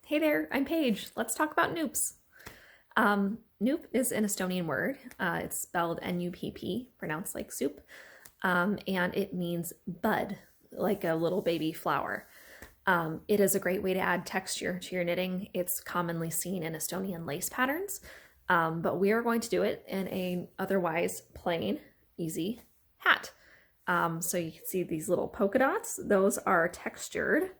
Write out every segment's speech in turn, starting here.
Hey there, I'm Paige. Let's talk about Nupps. Nupp is an Estonian word. It's spelled N-U-P-P, pronounced like soup, and it means bud, like a little baby flower. It is a great way to add texture to your knitting. It's commonly seen in Estonian lace patterns, but we are going to do it in a otherwise plain, easy hat. So you can see these little polka dots. Those are textured.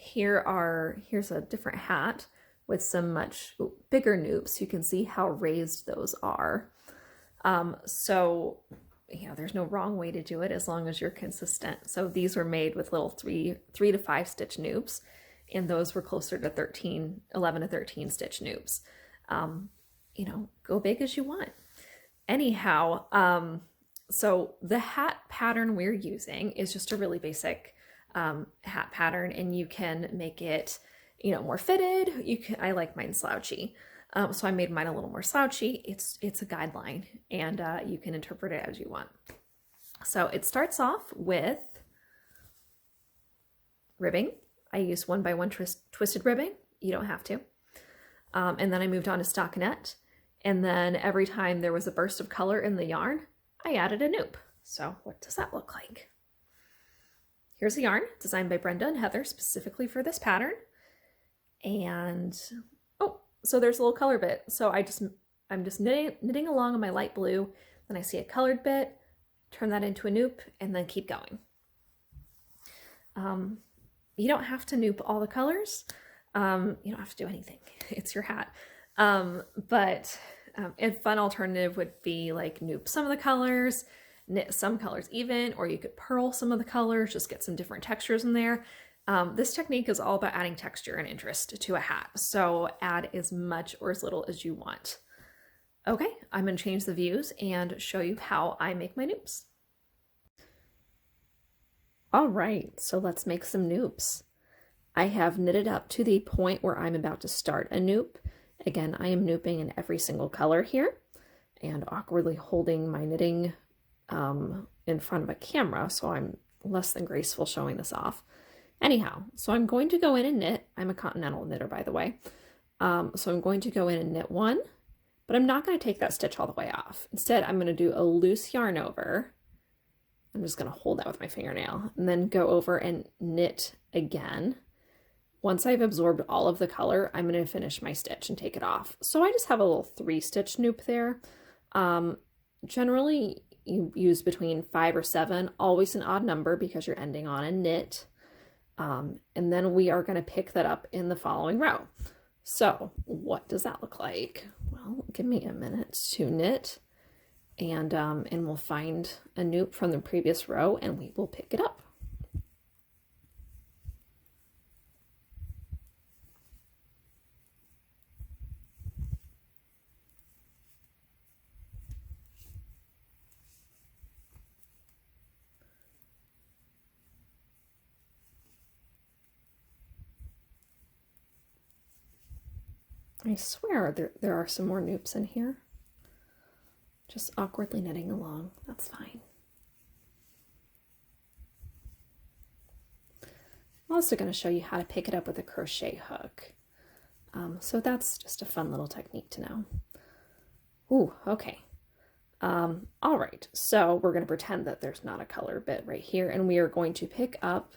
Here's a different hat with some much bigger Nupps. You can see how raised those are. So there's no wrong way to do it as long as you're consistent. So these were made with little 3 to 5 stitch Nupps, and those were closer to 11 to 13 stitch Nupps. Go big as you want. Anyhow, so the hat pattern we're using is just a really basic hat pattern, and you can make it more fitted. I like mine slouchy, so I made mine a little more slouchy. It's a guideline, and you can interpret it as you want. So it starts off with ribbing. I use 1x1 twisted ribbing. You don't have to. And then I moved on to stockinette, and then every time there was a burst of color in the yarn, I added a Nupp. So what does that look like? Here's a yarn designed by Brenda and Heather specifically for this pattern. And, so there's a little color bit. So I'm just knitting along on my light blue. Then I see a colored bit, turn that into a Nupp, and then keep going. You don't have to Nupp all the colors. You don't have to do anything. It's your hat. But a fun alternative would be like Nupp some of the colors, knit some colors even, or you could purl some of the colors, just get some different textures in there. This technique is all about adding texture and interest to a hat, so add as much or as little as you want. Okay, I'm going to change the views and show you how I make my Nupps. All right, so let's make some Nupps. I have knitted up to the point where I'm about to start a Nupp. Again, I am Nupping in every single color here and awkwardly holding my knitting in front of a camera, so I'm less than graceful showing this off. Anyhow, so I'm going to go in and knit. I'm a continental knitter, by the way. So I'm going to go in and knit one, but I'm not going to take that stitch all the way off. Instead, I'm going to do a loose yarn over. I'm just going to hold that with my fingernail and then go over and knit again. Once I've absorbed all of the color, I'm going to finish my stitch and take it off. So I just have a little 3-stitch Nupp there. Generally, you use between 5 or 7, always an odd number because you're ending on a knit. And then we are going to pick that up in the following row. So what does that look like? Well, give me a minute to knit, and we'll find a Nupp from the previous row and we will pick it up. I swear there are some more Nupps in here. Just awkwardly knitting along. That's fine. I'm also going to show you how to pick it up with a crochet hook. So that's just a fun little technique to know. Ooh, okay. All right, so we're going to pretend that there's not a color bit right here, and we are going to pick up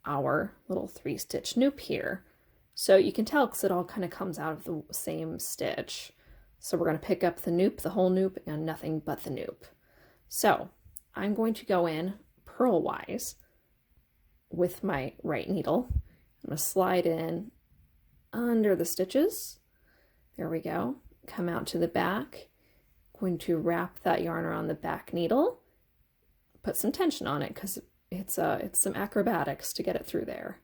our little 3-stitch Nupp here. So you can tell because it all kind of comes out of the same stitch. So we're going to pick up the Nupp, the whole Nupp, and nothing but the Nupp. So I'm going to go in purlwise with my right needle. I'm going to slide in under the stitches. There we go. Come out to the back. Going to wrap that yarn around the back needle. Put some tension on it because it's some acrobatics to get it through there.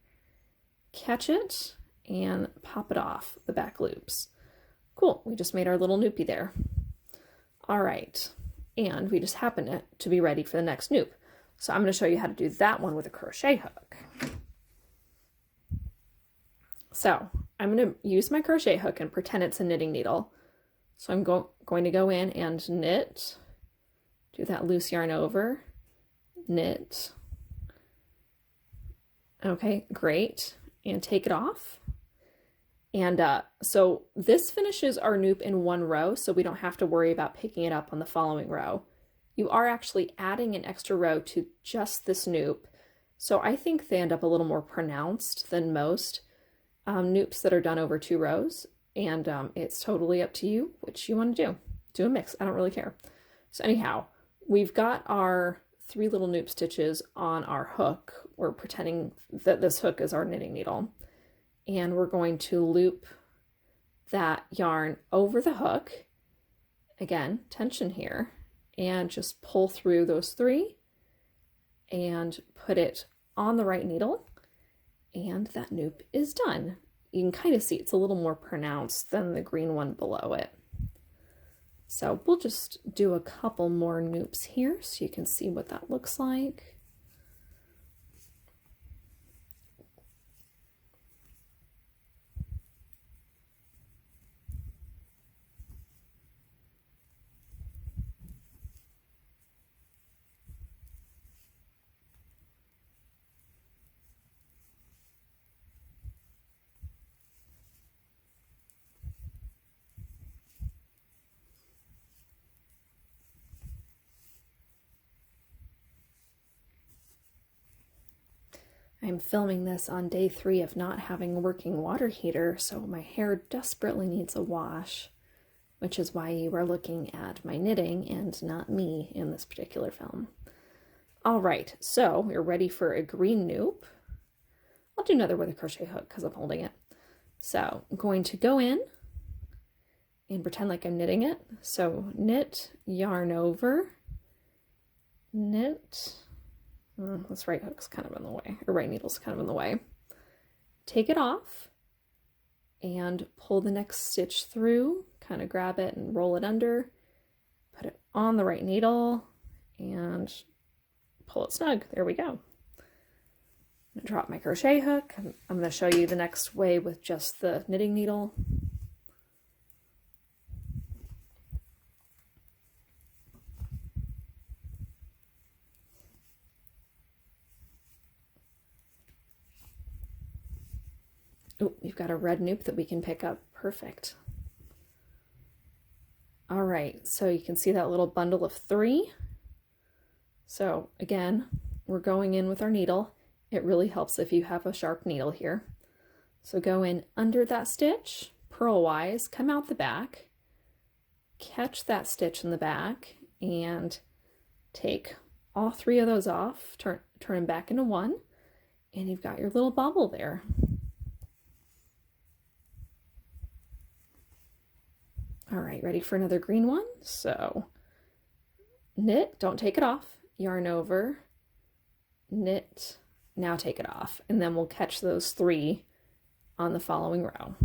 Catch it and pop it off the back loops. Cool, we just made our little Nuppy there. All right, and we just happen to be ready for the next Nupp. So I'm going to show you how to do that one with a crochet hook. So I'm going to use my crochet hook and pretend it's a knitting needle. So I'm going to go in and knit, do that loose yarn over, knit. Okay, great. and take it off. And so this finishes our Nupp in one row, so we don't have to worry about picking it up on the following row. You are actually adding an extra row to just this Nupp, so I think they end up a little more pronounced than most Nupps that are done over 2 rows, and it's totally up to you which you want to do. Do a mix, I don't really care. So anyhow, we've got our 3 little Nupp stitches on our hook. We're pretending that this hook is our knitting needle. And we're going to loop that yarn over the hook. Again, tension here, and just pull through those 3 and put it on the right needle, and that Nupp is done. You can kind of see it's a little more pronounced than the green one below it. So we'll just do a couple more Nupps here so you can see what that looks like. I'm filming this on day 3 of not having a working water heater, so my hair desperately needs a wash, which is why you are looking at my knitting and not me in this particular film. All right, so we're ready for a green Nupp. I'll do another with a crochet hook because I'm holding it. So I'm going to go in and pretend like I'm knitting it. So knit, yarn over, knit. This right hook's kind of in the way, or right needle's kind of in the way. Take it off and pull the next stitch through, kind of grab it and roll it under, put it on the right needle and pull it snug. There we go. I'm gonna drop my crochet hook. I'm gonna show you the next way with just the knitting needle. Oh, you've got a red Nupp that we can pick up. Perfect. All right, so you can see that little bundle of 3. So again, we're going in with our needle. It really helps if you have a sharp needle here. So go in under that stitch, purlwise, come out the back, catch that stitch in the back, and take all 3 of those off, turn them back into 1, and you've got your little bobble there. All right, ready for another green one? So knit, don't take it off, yarn over, knit, now take it off, and then we'll catch those 3 on the following row.